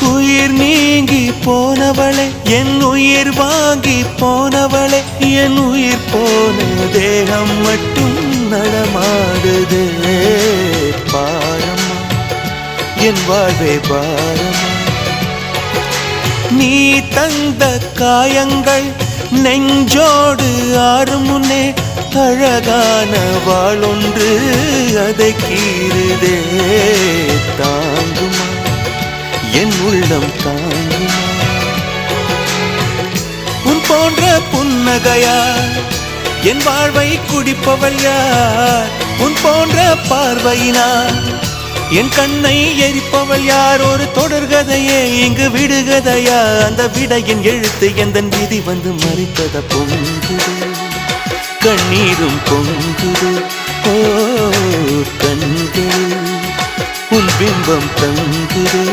உயிர் நீங்கி போனவளே, என் உயிர் வாங்கி போனவளே, என் உயிர் போன தேகம் மட்டும் நடமாடுதே. பாரம்மா என் வாழ்வே பாரம்மா, நீ தந்த காயங்கள் நெஞ்சோடு ஆறும் முன்னே அழகான வாளொன்று அதை கீறுதே. தாங்குமா என் உள்ளம் தாங்குமா, உன் போன்ற புன்னகையார் என் வாழ்வை குடிப்பவள் யார்? உன் போன்ற பார்வையினார் என் கண்ணை எரிப்பவள் யார்? ஒரு தொடர்கதையே இங்கு விடுகதையா? அந்த விடையின் எழுத்து எந்தன் விதி வந்து மறித்தத பொங்குது, கண்ணீரும் பொங்குது. ஓ கண்கள் உன் பிம்பம் தங்குது.